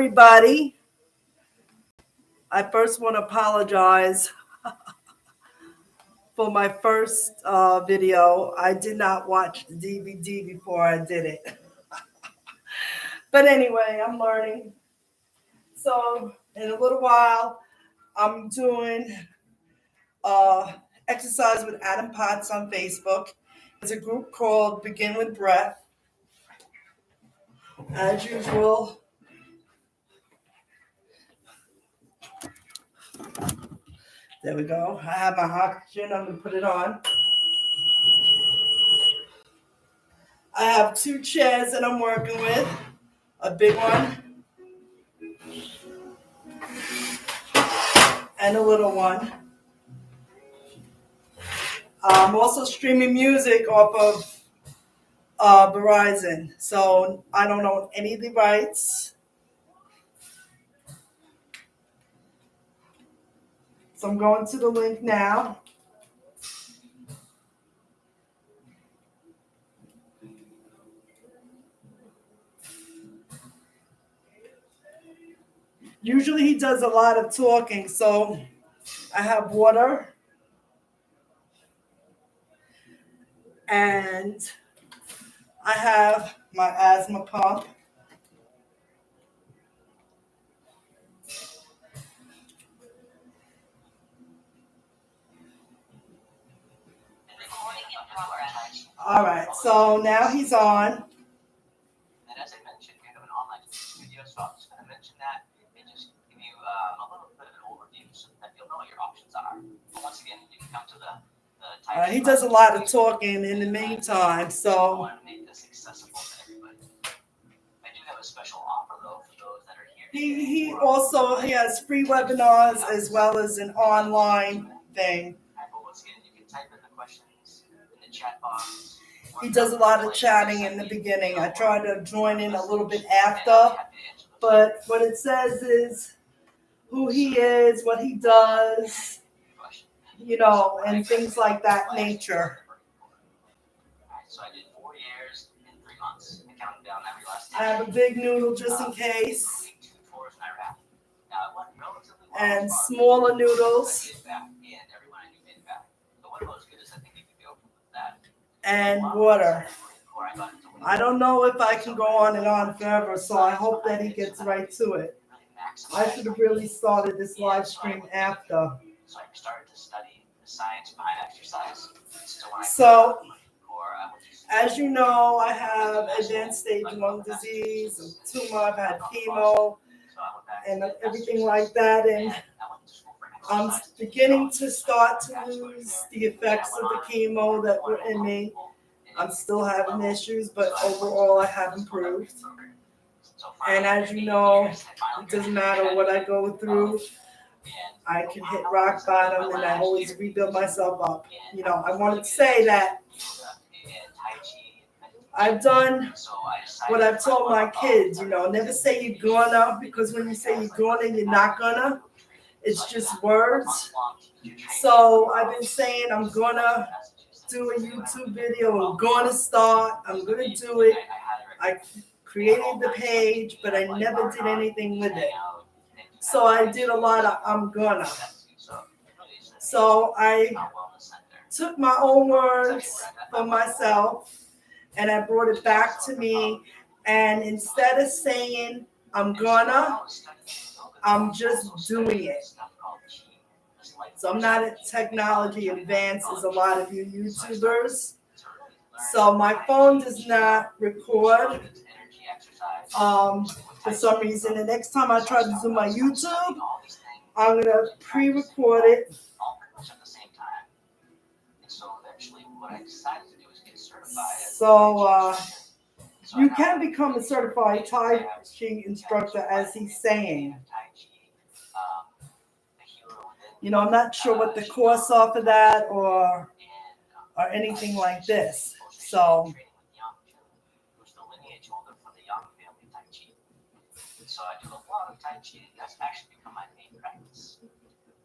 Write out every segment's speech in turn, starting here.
everybody. I first want to apologize for my first video. I did not watch the DVD before I did it. But anyway, I'm learning. So, in a little while, I'm doing exercise with Adam Potts on Facebook. There's a group called Begin with Breath. As usual, there we go. I have my oxygen. I'm going to put it on. I have two chairs that I'm working with. A big one and a little one. I'm also streaming music off of Verizon, so I don't own any of the rights. So I'm going to the link now. Usually he does a lot of talking, so I have water and I have my asthma pump. All right, so now he's on. And as I mentioned, we have an online studio, so I'm just going to mention that and just give you a little bit of an overview so that you'll know what your options are. But once again, you can come to the Tai Chi. He does a lot of talking in the meantime, so I want to make this accessible to everybody. I do have a special offer though for those that are here. he also has free webinars as well as an online thing. But once again, you can type in the questions in the chat box. He does a lot of chatting in the beginning. I try to join in a little bit after, but what it says is who he is, what he does, and things like that nature. So I did 4 years and 3 months. I counted down every last day. I have a big noodle just in case, and smaller noodles, and water. I don't know if I can go on and on forever, so I hope that he gets right to it. I should have really started this live stream after. So I started to study the science behind exercise. So, as you know, I have advanced stage lung disease, a tumor, I've had chemo, and everything like that, and I'm beginning to start to lose the effects of the chemo that were in me. I'm still having issues, but overall I have improved. And as you know, it doesn't matter what I go through, I can hit rock bottom and I always rebuild myself up. I wanted to say that I've done what I've told my kids, never say you're gonna, because when you say you're gonna, you're not gonna. It's just words. So I've been saying I'm gonna do a YouTube video. I'm gonna start. I'm gonna do it. I created the page, but I never did anything with it. So I did a lot of I'm gonna. So I took my own words for myself and I brought it back to me. And instead of saying I'm gonna, I'm just doing it. So I'm not at technology advanced as a lot of you YouTubers. So my phone does not record for some reason. The next time I try to do my YouTube, I'm going to pre-record it. So you can become a certified Tai Chi instructor, as he's saying. I'm not sure what the course are for that or anything like this. So I do a lot of Tai Chi. That's actually become my main practice.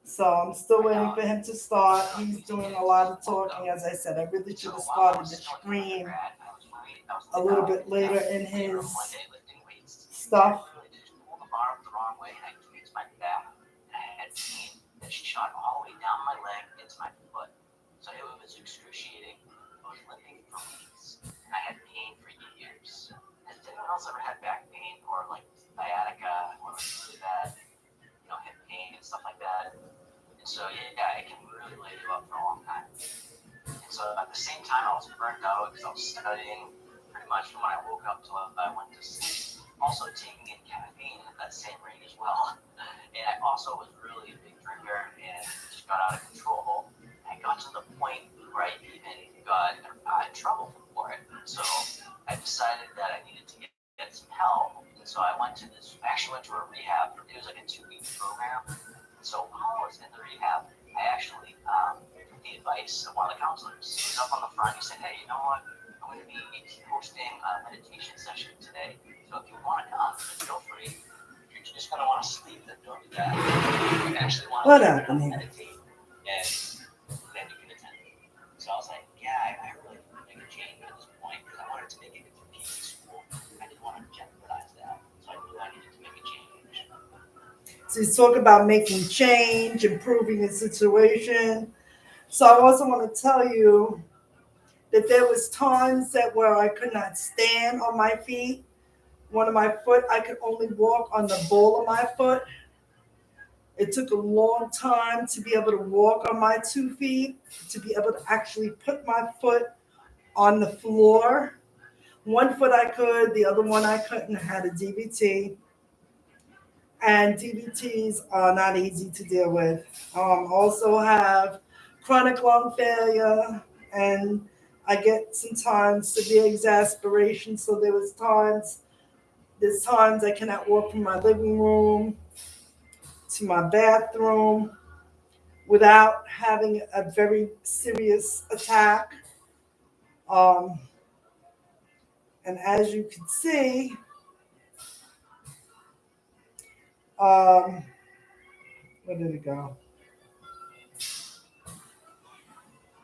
So I'm still waiting for him to start. He's doing a lot of talking. As I said, I really should have started the stream a little bit later in his stuff. the same time, I was burnt out because I was studying pretty much from when I woke up till I went to sleep. Also taking in caffeine at that same rate as well. And I also was really a big drinker and it just got out of control. I got to the point where I even got in trouble for it. So I decided that I needed to get some help. And so I went to this, I actually went to a rehab. It was like a 2-week program. So while I was in the rehab, I actually took the advice of one of the counselors. He was up on the front. He said, "Hey, you know what? I'm going to be hosting a meditation session today. So if you want to come, feel free. If you're just going to want to sleep, then don't do that. If you actually want What to happened here? meditate, and then you can attend." So I was like, yeah, I really need to make a change at this point because I wanted to make it into PE school. I didn't want to jeopardize that. So I knew I needed to make a change. So he's talking about making change, improving the situation. So I also want to tell you that there was times that where I could not stand on my feet. One of my foot, I could only walk on the ball of my foot. It took a long time to be able to walk on my 2 feet, to be able to actually put my foot on the floor. One foot I could, the other one I couldn't. I had a DVT, and DVTs are not easy to deal with. Also have chronic lung failure, and I get sometimes severe exasperation. So there's times I cannot walk from my living room to my bathroom without having a very serious attack. Um, and as you can see, um, where did it go?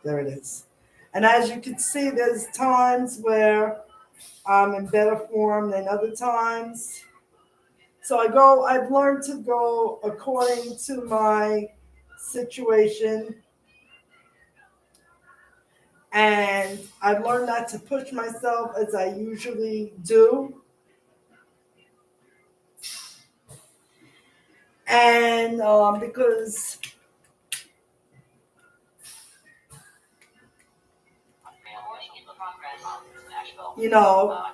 There it is. And as you can see, there's times where I'm in better form than other times. So I've learned to go according to my situation. And I've learned not to push myself as I usually do. And because, you know,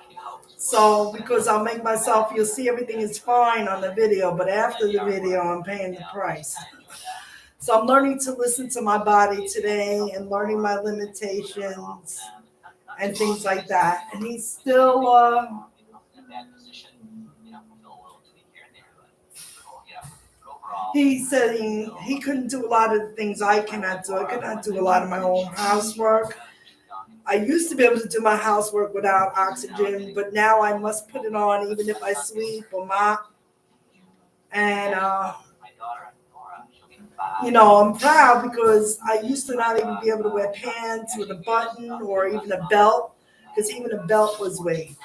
so because I'll make myself, you'll see everything is fine on the video, but after the video, I'm paying the price. So I'm learning to listen to my body today and learning my limitations and things like that. And he's still, he said he couldn't do a lot of the things I cannot do. I could not do a lot of my own housework. I used to be able to do my housework without oxygen, but now I must put it on even if I sweep or mop. And, I'm proud because I used to not even be able to wear pants with a button or even a belt, because even a belt was weight.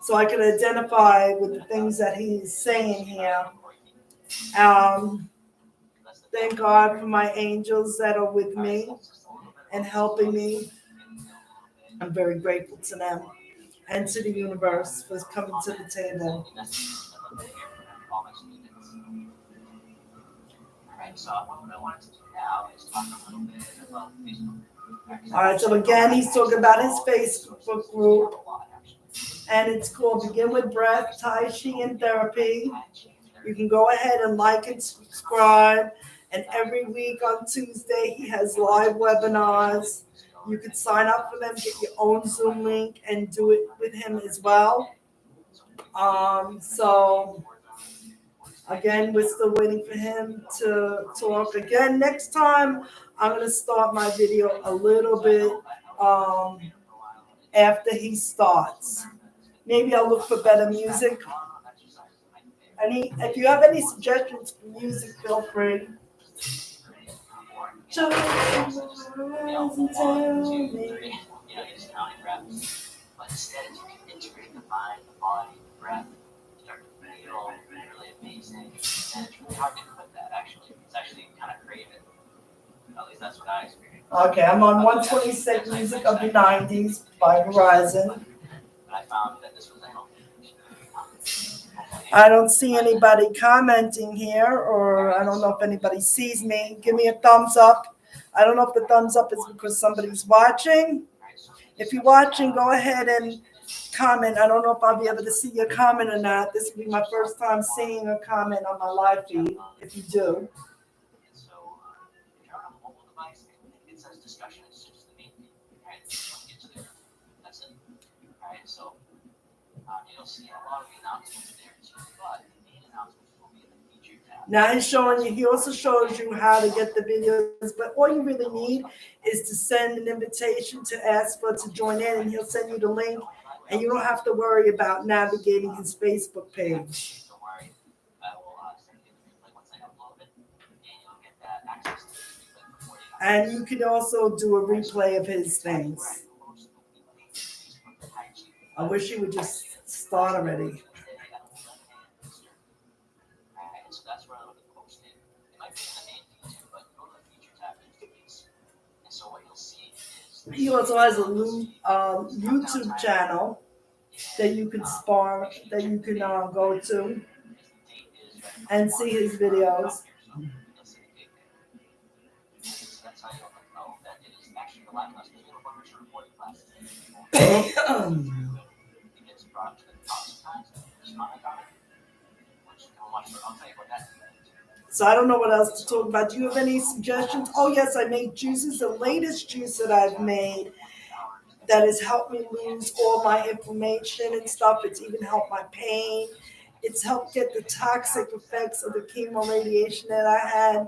So I could identify with the things that he's saying here. Um, thank God for my angels that are with me and helping me. I'm very grateful to them and to the universe for coming to the table. All right, so again, he's talking about his Facebook group, and it's called Begin with Breath, Tai Chi and Therapy. You can go ahead and like and subscribe. And every week on Tuesday, he has live webinars. You can sign up for them, get your own Zoom link, and do it with him as well. So again, we're still waiting for him to talk again. Next time, I'm going to start my video a little bit after he starts. Maybe I'll look for better music. If you have any suggestions for music, feel free. Just and tell me. But instead, you can integrate the mind, the body, the breath, start to feel really amazing. And it's really hard to put that, actually. It's actually kind of creative. At least that's what I experienced. Okay, I'm on 126 Music of the 90s by Verizon. But I found that this was a healthy. I don't see anybody commenting here, or I don't know if anybody sees me. Give me a thumbs up. I don't know if the thumbs up is because somebody's watching. If you're watching, go ahead and comment. I don't know if I'll be able to see your comment or not. This will be my first time seeing a comment on my live feed. If you do, So if you're on a mobile device, it says discussion. It's just the main thing. All right, when you get to there, that's it. All right, so you'll see a lot of the announcements there too, but the main announcements will be in the feature tab. now he's showing you. He also shows you how to get the videos. But all you really need is to send an invitation to ask for to join in, and he'll send you the link, and you don't have to worry about navigating his Facebook page. Don't worry, I will send you the replay once I upload it, and you'll get that access to the replay for 48 hours. And you can also do a replay of his things. I wish he would just start already. So that's where it'll be posted. It might be in the main feed too, but go to the feature tab just in case. And so what you'll see is He also has a new YouTube channel that you can spar, that you can go to and see his videos. you'll see the date there. So that's how you'll know that it is actually the live class. Because we have a bunch of recording classes. It gets brought to the top sometimes. Just comment on it. Which you can watch. I'll tell you about that. So I don't know what else to talk about. Do you have any suggestions? Oh yes, I made juices. The latest juice that I've made that has helped me lose all my inflammation and stuff. It's even helped my pain. It's helped get the toxic effects of the chemo radiation that I had.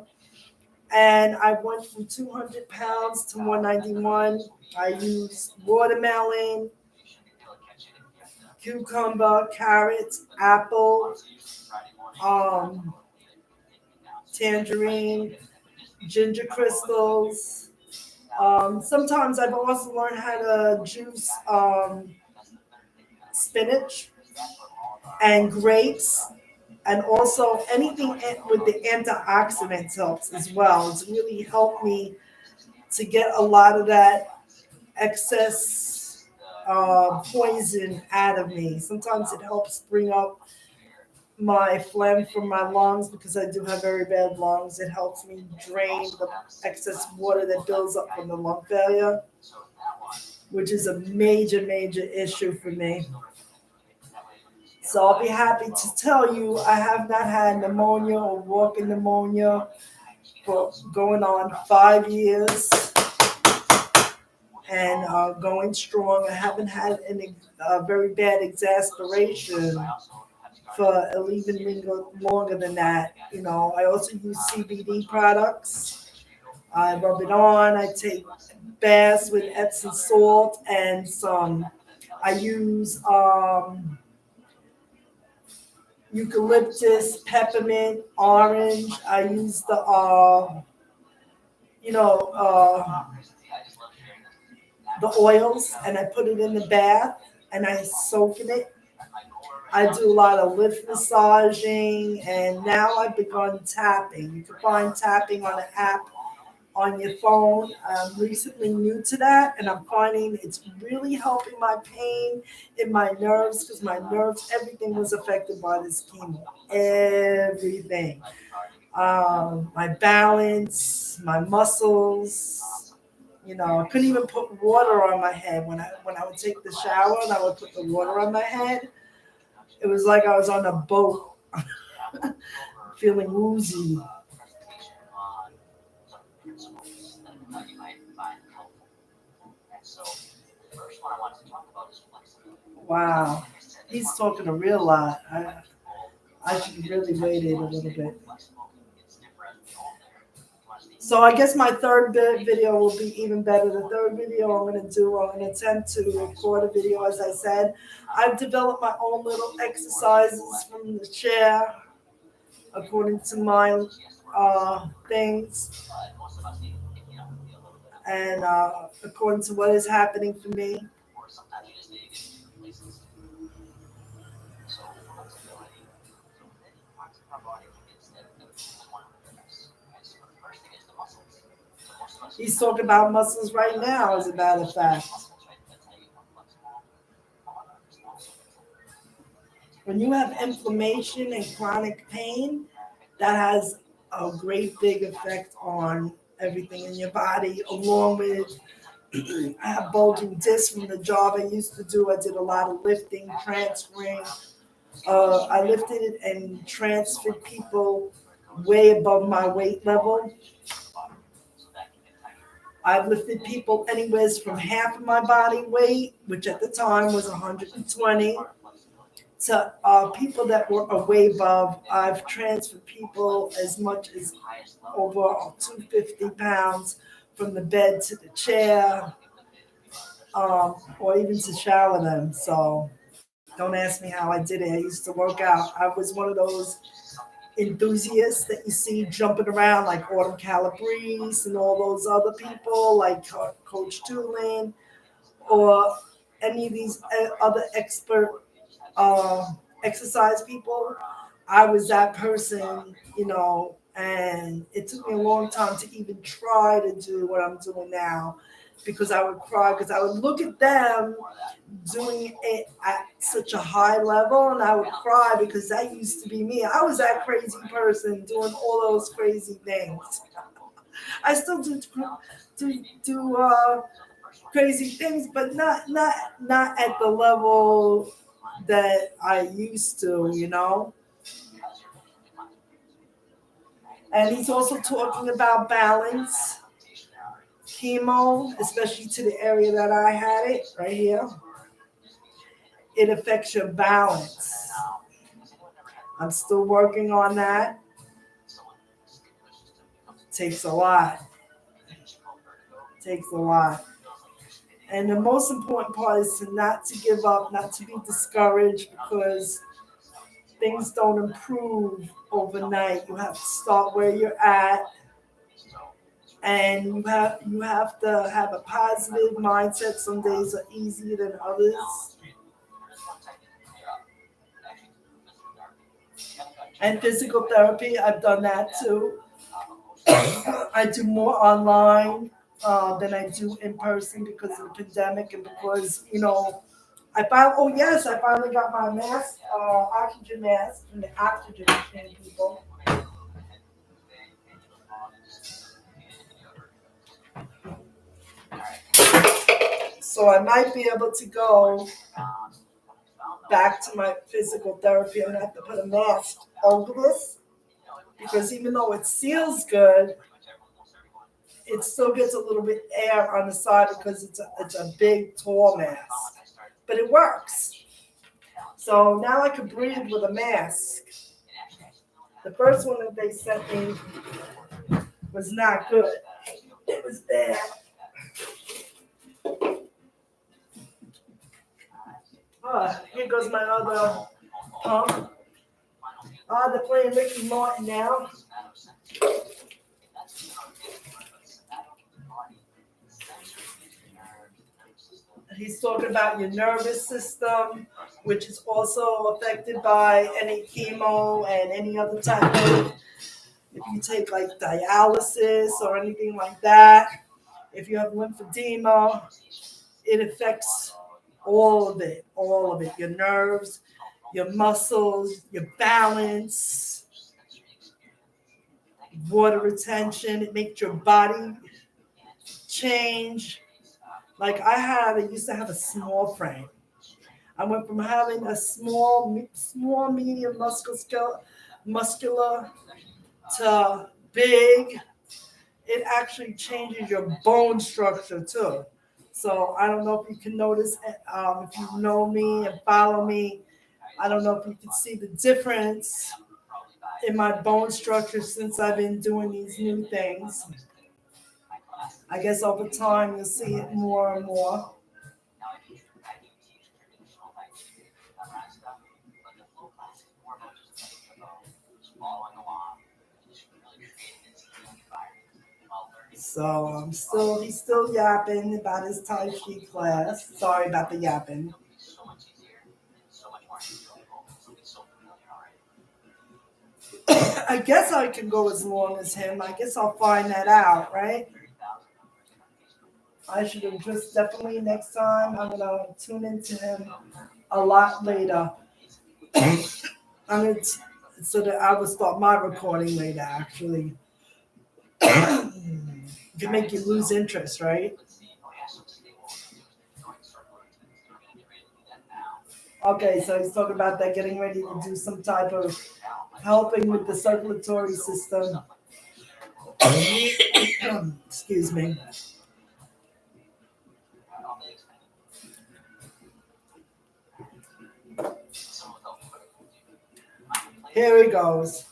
And I went from 200 pounds to 191. I used watermelon, cucumber, carrots, apple, tangerine, ginger crystals. Sometimes I've also learned how to juice spinach and grapes, and also anything with the antioxidants helps as well. It's really helped me to get a lot of that excess poison out of me. Sometimes it helps bring up my phlegm from my lungs because I do have very bad lungs. It helps me drain the excess water that builds up from the lung failure, which is a major, major issue for me. So I'll be happy to tell you I have not had pneumonia or walking pneumonia for going on 5 years and going strong. I haven't had any very bad exasperation for even longer than that. You know, I also use CBD products. I rub it on. I take baths with Epsom salt and some. I use eucalyptus, peppermint, orange. I use the you know the oils, and I put it in the bath and I soak in it. I do a lot of lift massaging, and now I've begun tapping. You can find tapping on an app on your phone. I'm recently new to that, and I'm finding it's really helping my pain in my nerves because my nerves, everything was affected by this chemo. Everything. My balance, my muscles. You know, I couldn't even put water on my head when I would take the shower and I would put the water on my head. It was like I was on a boat, feeling woozy. Wow, he's talking a real lot. I should really wait it a little bit. So I guess my third video will be even better. The third video I'm going to attempt to record a video. As I said, I've developed my own little exercises from the chair according to my things and according to what is happening for me. He's talking about muscles right now, as a matter of fact. When you have inflammation and chronic pain, that has a great big effect on everything in your body, along with I have bulging discs from the job I used to do. I did a lot of lifting, transferring. I lifted it and transferred people way above my weight level. I've lifted people anywhere from half of my body weight, which at the time was 120, to people that were way above. I've transferred people as much as over 250 pounds from the bed to the chair, or even to shower them. So don't ask me how I did it. I used to work out. I was one of those enthusiasts that you see jumping around like Autumn Calabrese and all those other people like Coach Tulin or any of these other expert exercise people. I was that person, and it took me a long time to even try to do what I'm doing now because I would cry because I would look at them doing it at such a high level and I would cry because that used to be me. I was that crazy person doing all those crazy things. I still do crazy things, but not at the level that I used to. And he's also talking about balance, chemo, especially to the area that I had it right here. It affects your balance. I'm still working on that. Takes a lot. Takes a lot. And the most important part is to not to give up, not to be discouraged because things don't improve overnight. You have to start where you're at, and you have to have a positive mindset. Some days are easier than others. And physical therapy, I've done that too. I do more online than I do in person because of the pandemic and because I finally got my mask, oxygen mask from the oxygen machine people. So I might be able to go back to my physical therapy. I'm gonna have to put a mask over this because even though it seals good, it still gets a little bit air on the side because it's a big tall mask, but it works. So now I can breathe with a mask. The first one that they sent me was not good. It was bad. Here goes my other pump. They're playing Ricky Martin now. He's talking about your nervous system, which is also affected by any chemo and any other type of, if you take like dialysis or anything like that, if you have lymphedema, it affects all of it, your nerves, your muscles, your balance, water retention. It makes your body change. Like I used to have a small frame. I went from having a small, medium muscular to big. It actually changes your bone structure too. So I don't know if you can notice, if you know me and follow me, I don't know if you can see the difference in my bone structure since I've been doing these new things. I guess over time you'll see it more and more. So he's still yapping about his Tai Chi class. Sorry about the yapping. I guess I can go as long as him. I guess I'll find that out, right? I should have just definitely next time. I'm gonna tune into him a lot later. I'm gonna so that I will start my recording later. Actually, It can make you lose interest, right? Okay, so he's talking about that getting ready to do some type of helping with the circulatory system. Excuse me. Here he goes.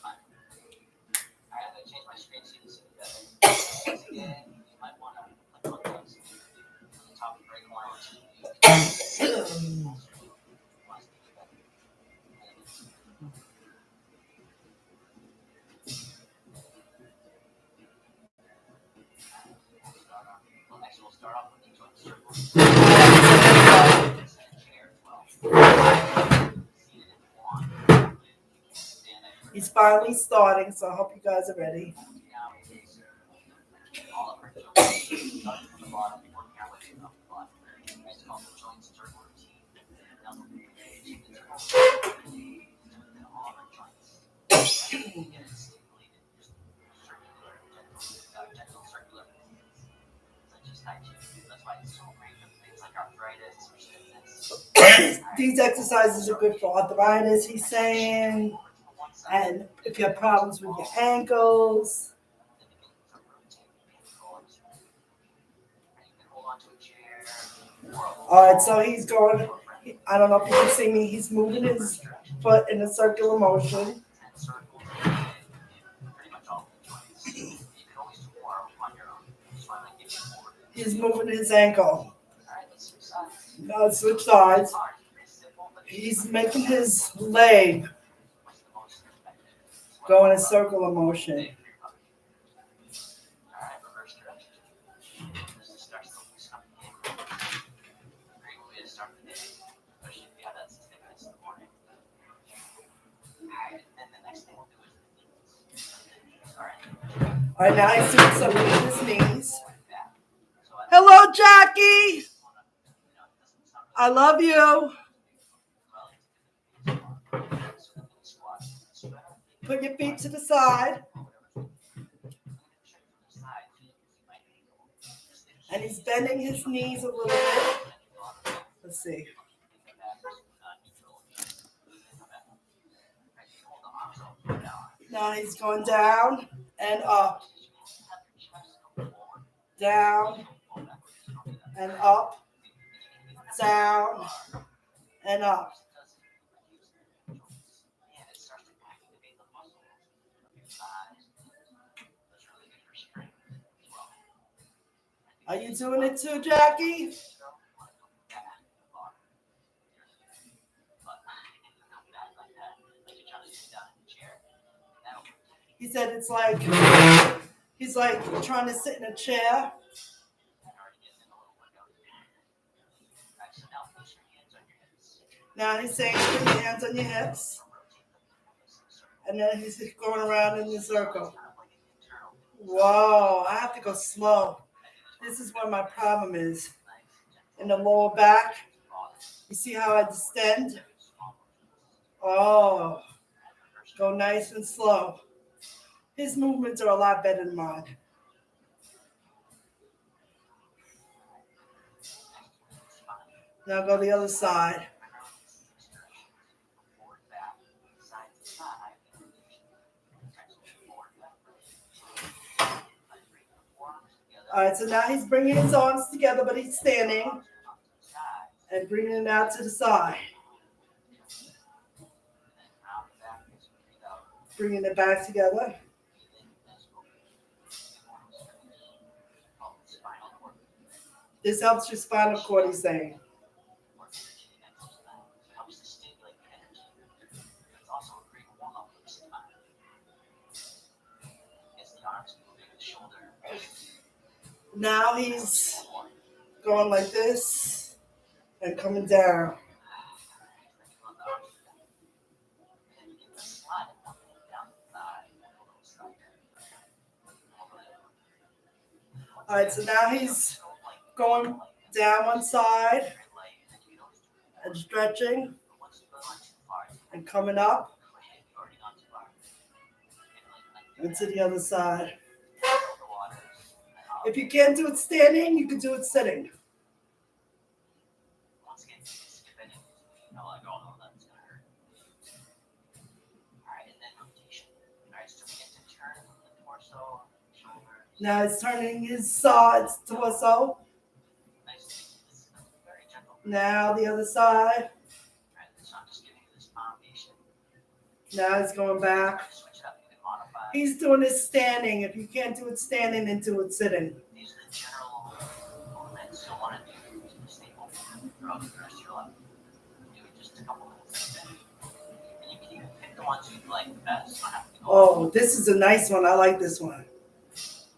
He's finally starting, so I hope you guys are ready. These exercises are good for arthritis, he's saying, and if you have problems with your ankles. All right, so he's going. I don't know if you can see me. He's moving his foot in a circular motion. He's moving his ankle. Now switch sides. He's making his leg go in a circular motion. All right, now he's doing something with his knees. Hello, Jackie. I love you. Put your feet to the side. And he's bending his knees a little bit. Let's see. Now he's going down and up. Down and up. Down and up. Are you doing it too, Jackie? He said it's like he's like trying to sit in a chair. Now he's saying put your hands on your hips. And then he's going around in the circle. Whoa, I have to go slow. This is where my problem is. In the lower back. You see how I distend? Oh, go nice and slow. His movements are a lot better than mine. Now go the other side. All right, so now he's bringing his arms together, but he's standing and bringing it out to the side. Bringing it back together. This helps your spinal cord, he's saying. Now he's going like this and coming down. All right, so now he's going down one side and stretching and coming up and to the other side. If you can't do it standing, you can do it sitting. Once again, you can skip any of these. Like, oh no, that's gonna hurt. Alright, and then rotation. Alright, so we get to turn the torso, shoulders. Now it's turning his sides torso. Nice. This is very gentle. Now the other side. Alright, so I'm just giving you this foundation. Now he's going back. Switch it up, you can modify. He's doing it standing. If you can't do it standing, then do it sitting. These are the general movements you'll want to do to stay open throughout the rest of your life. Do it just a couple minutes a day. And you can even pick the ones you like the best. You don't have to go. Oh, this is a nice one. I like this one.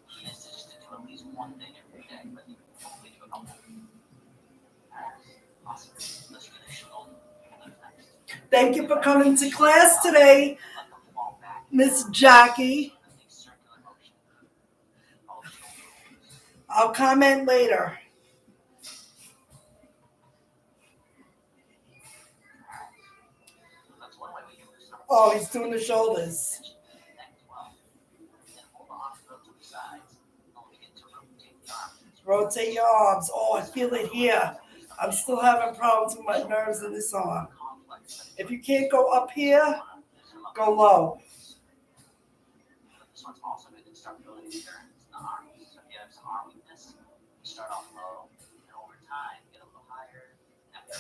Key is just to do at least one thing every day, but you can hopefully do a couple. Alright, awesome. Let's do the shoulder. Next. Thank you for coming to class today, Let them fall back. Miss Jackie. And make circular motion. All the shoulders. I'll comment later. That's one way we can loosen up. Oh, he's doing the shoulders. Neck as well. And hold the arms up to the sides. Don't begin to rotate the arms. Rotate your arms. Oh, I feel it here. I'm still having problems with my nerves in this arm. Complex. If you can't go up here, go low. This one's also good to start building endurance in the arms. So if you have some arm weakness, you start off low, and over time, get a little higher.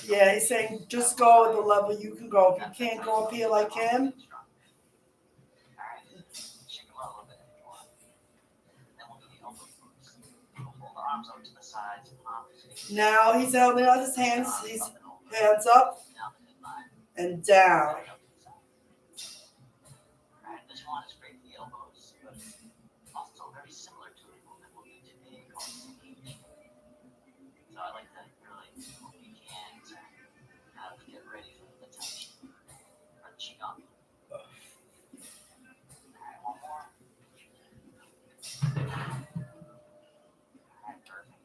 Yeah, he's saying just go at the level you can go. If you can't go up here like him, Alright, shake them out a little bit if you want. Then we'll do the elbow moves. We'll hold the arms up to the sides, palms facing now he's holding out his hands. His hands up down the midline. and down. Alright, this one is great for the elbows, but also very similar to a movement we'll do today called sage. So I like to really do what we can to kind of get ready for the Tai Chi or Qigong. Alright, one more. Alright, perfect.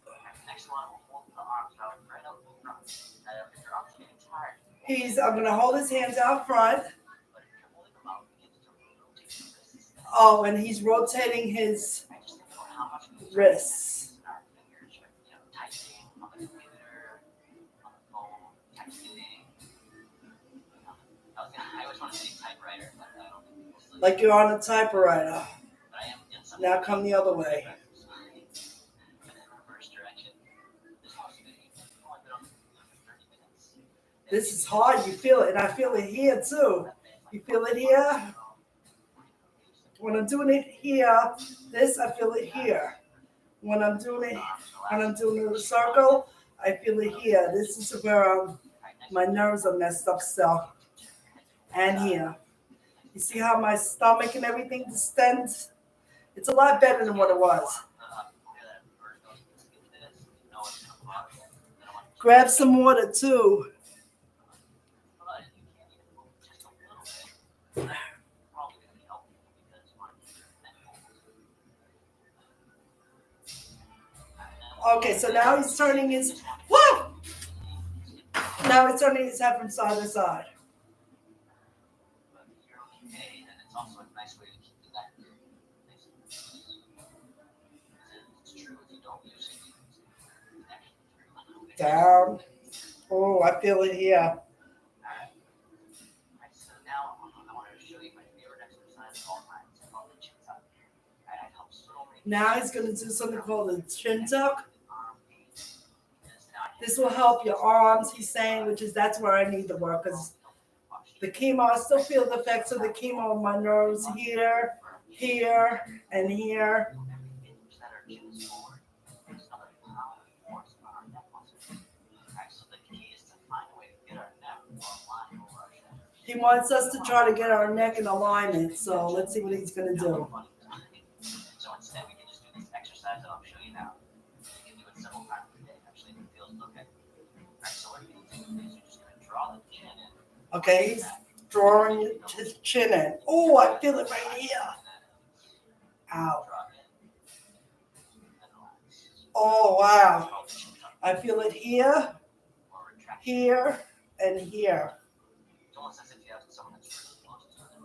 Alright, next one, we'll hold the arms out right up in front. If your arms getting tired, I'm gonna hold his hands out front. but if you're holding them out, begin to rotate your wrists. Oh, and he's rotating his I just think about how much we use wrists. our fingers, typing on the computer, on the phone, texting. I always want to say typewriter, but I don't think people still Like you're on a typewriter. But I am in some Now come the other way. and in reverse direction. This one's good. You've only been on for 30 minutes. This is hard. You feel it, and I feel it here too. You feel it here? When I'm doing it here, this I feel it here. When I'm doing the circle, I feel it here. This is where my nerves are messed up still. And here. You see how my stomach and everything distends? It's a lot better than what it was. Grab some water too. Okay, so now he's turning his woo! Now he's turning his head from side to side. It's also a nice way to keep the neck nice and loose. It's true if you don't use it, you can actually Down. Oh, I feel it here. Alright, so now I want to show you my favorite exercise of all time. It's called the chin tuck. It helps so many. Now he's going to do something called a chin tuck. This will help your arms, he's saying, that's where I need to work. Because the chemo, I still feel the effects of the chemo on my nerves here, here, and here. He wants us to try to get our neck in alignment, so let's see what he's going to do. So instead, we can just do this exercise that I'll show you now. You can do it several times a day. Actually, it feels okay. Alright, so what you're going to do is you're just going to draw the chin in. Okay, he's drawing his chin in. Oh, I feel it right here. Ow. Oh, wow. I feel it here, here, and here.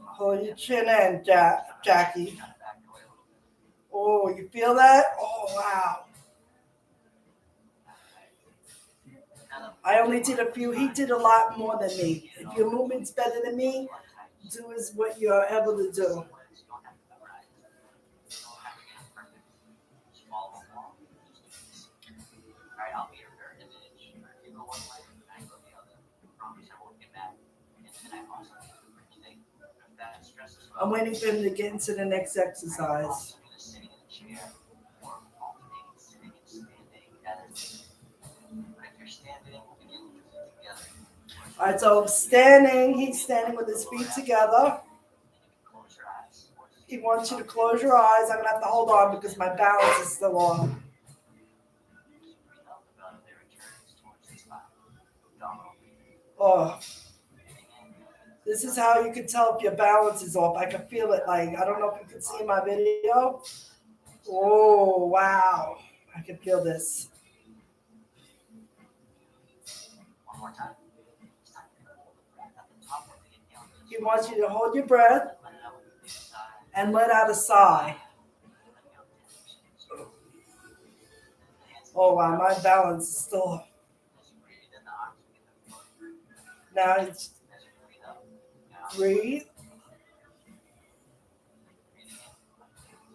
Hold your chin in, Jackie. Oh, you feel that? Oh, wow. I only did a few. He did a lot more than me. If your movement's better than me, do is what you're able to do. I'm waiting for him to get into the next exercise. All right, so standing, he's standing with his feet together. He wants you to close your eyes. I'm gonna have to hold on because my balance is still on. Oh, this is how you can tell if your balance is off. I can feel it. Like I don't know if you can see my video. Oh wow, I can feel this. He wants you to hold your breath and let out a sigh. Oh wow, my balance is still. Now it's breathe,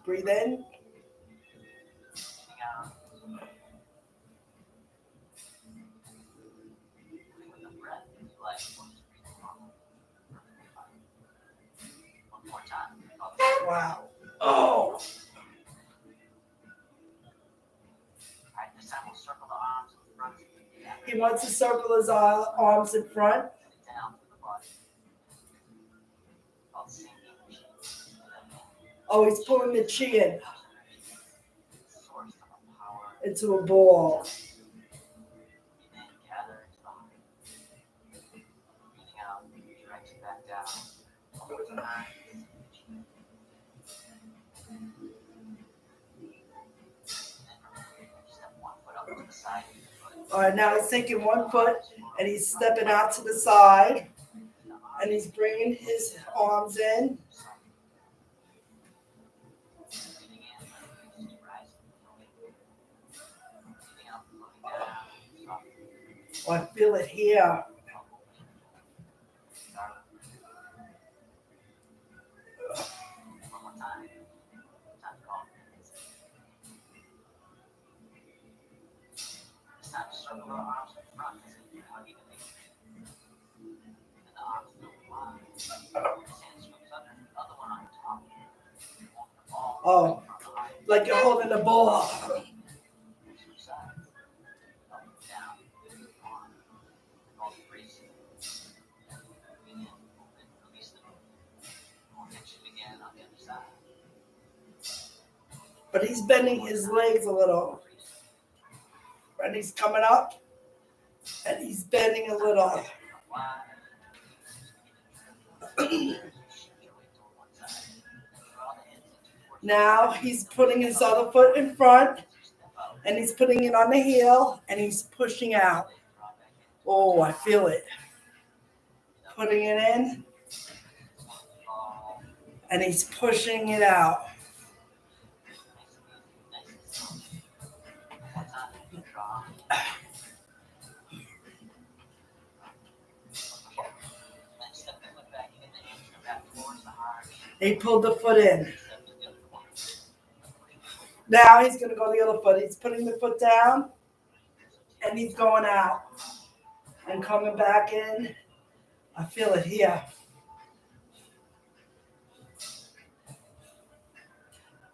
breathe in, wow. Oh, he wants to circle his arms in front. Oh, he's pulling the chi in into a ball. All right, now he's taking one foot and he's stepping out to the side and he's bringing his arms in. Oh, I feel it here. Oh, like you're holding a ball. But he's bending his legs a little. And he's coming up and he's bending a little. Now he's putting his other foot in front and he's putting it on the heel and he's pushing out. Oh, I feel it. Putting it in and he's pushing it out. He pulled the foot in. Now he's going to go the other foot. He's putting the foot down and he's going out and coming back in. I feel it here.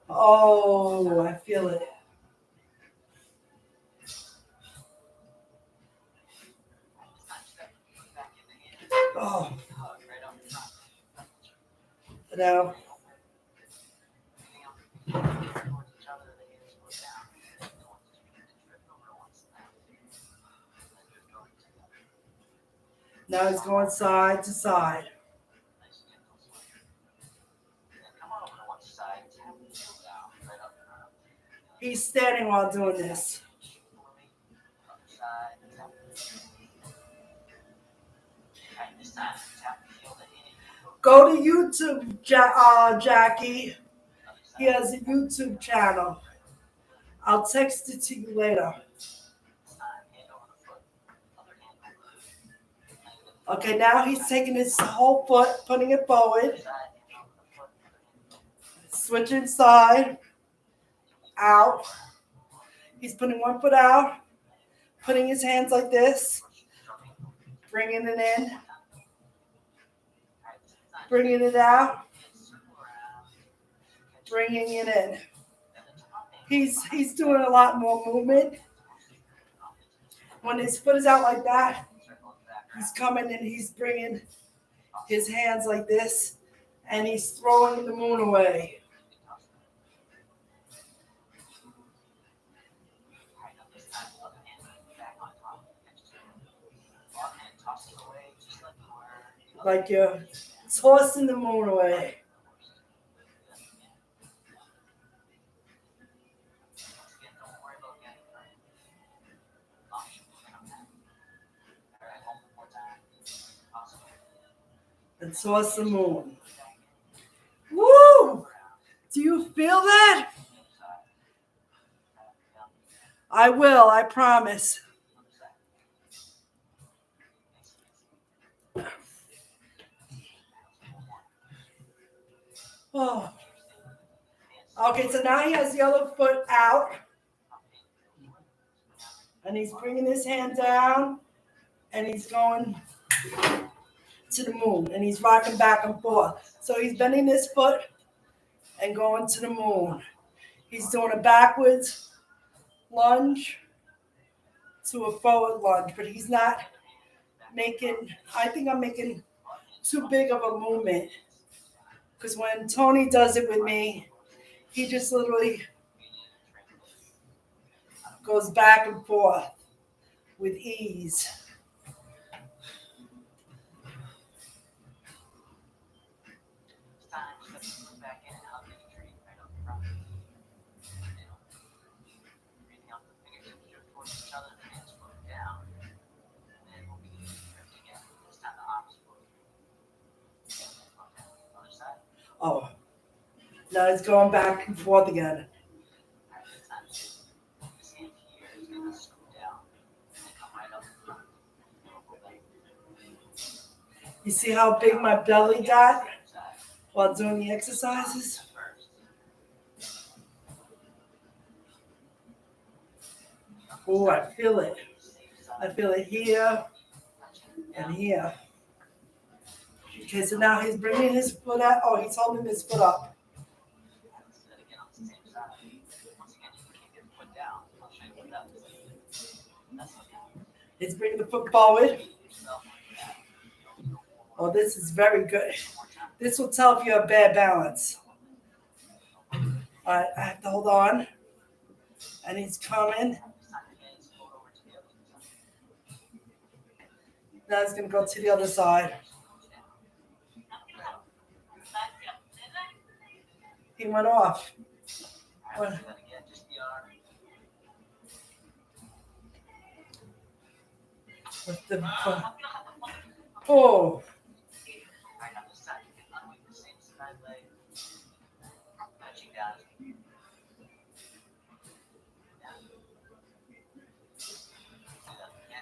Oh, I feel it. Oh. Now. Now he's going side to side. He's standing while doing this. Go to YouTube, Jackie, He has a YouTube channel. I'll text it to you later. Okay, now he's taking his whole foot, putting it forward, switching side, out. He's putting one foot out, putting his hands like this, bringing it in, bringing it out, bringing it in. He's doing a lot more movement. When his foot is out like that, he's coming and he's bringing his hands like this, and he's throwing the moon away. Like you're tossing the moon away. And toss the moon. Woo! Do you feel that? I will, I promise. Oh. Okay, so now he has the other foot out. And he's bringing his hand down. And he's going to the moon. And he's rocking back and forth. So he's bending his foot and going to the moon. He's doing a backwards lunge to a forward lunge. But he's not making, I think I'm making too big of a movement. Because when Tony does it with me, he just literally goes back and forth with ease. Oh, now he's going back and forth again. You see how big my belly got while doing the exercises? Oh, I feel it. I feel it here and here. Okay, so now he's bringing his foot out. Oh, he's holding his foot up. He's bringing the foot forward. Oh, this is very good. This will tell if you have bad balance. All right, I have to hold on. And he's coming. Now he's going to go to the other side. He went off. With the oh.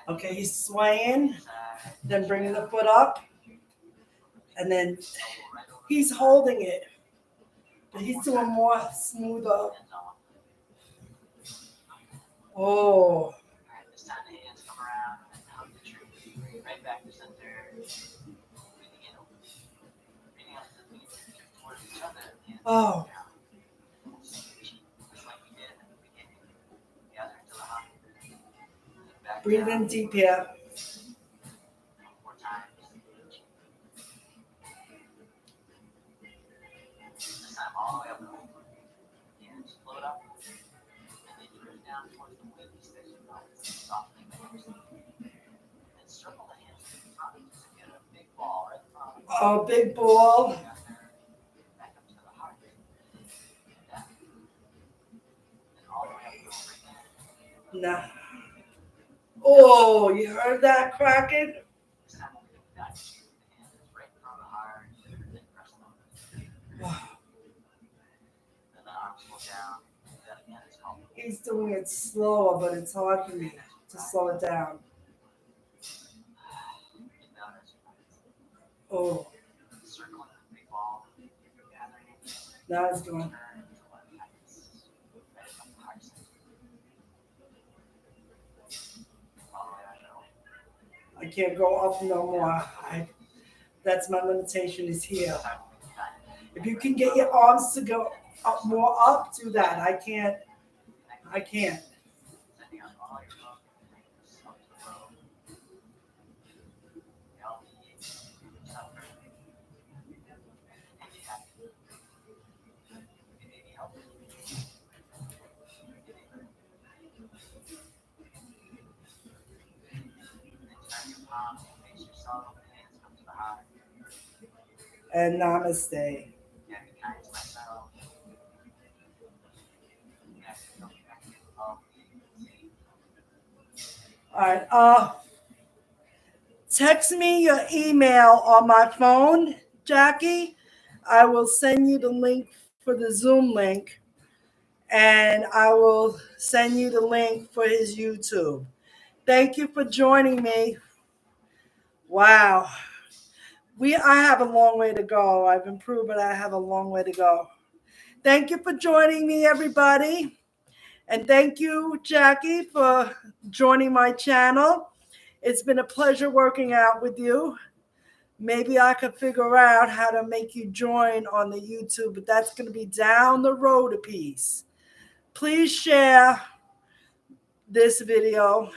Okay, he's swaying, then bringing the foot up, and then he's holding it, but he's doing more smoother. Oh. Oh. Breathe in deep here. Oh, big ball. Nah. Oh, you heard that cracking? down. Do that again. It's called. He's doing it slower, but it's hard for me to slow it down. Get down as you Oh, circling the big ball. Gathering it. now it's going. Turn to what happens. Right up the heart center. All the way right middle. I can't go up no more. That's my limitation is here. If you can get your arms to go up more up, do that. I can't. I can't. Sending out all your love and kindness up to the world. Healthy, suffer, and be happy. You may be healthy. Then turn your palms and face yourself. The hands come to the heart. And namaste. Yeah, be kind to myself. Yeah, feel connected, healthy, safe. All right. Text me your email on my phone, Jackie. I will send you the link for the Zoom link, and I will send you the link for his YouTube. Thank you for joining me. Wow. I have a long way to go. I've improved, but I have a long way to go. Thank you for joining me, everybody. And thank you, Jackie, for joining my channel. It's been a pleasure working out with you. Maybe I could figure out how to make you join on the YouTube, but that's going to be down the road a piece. Please share this video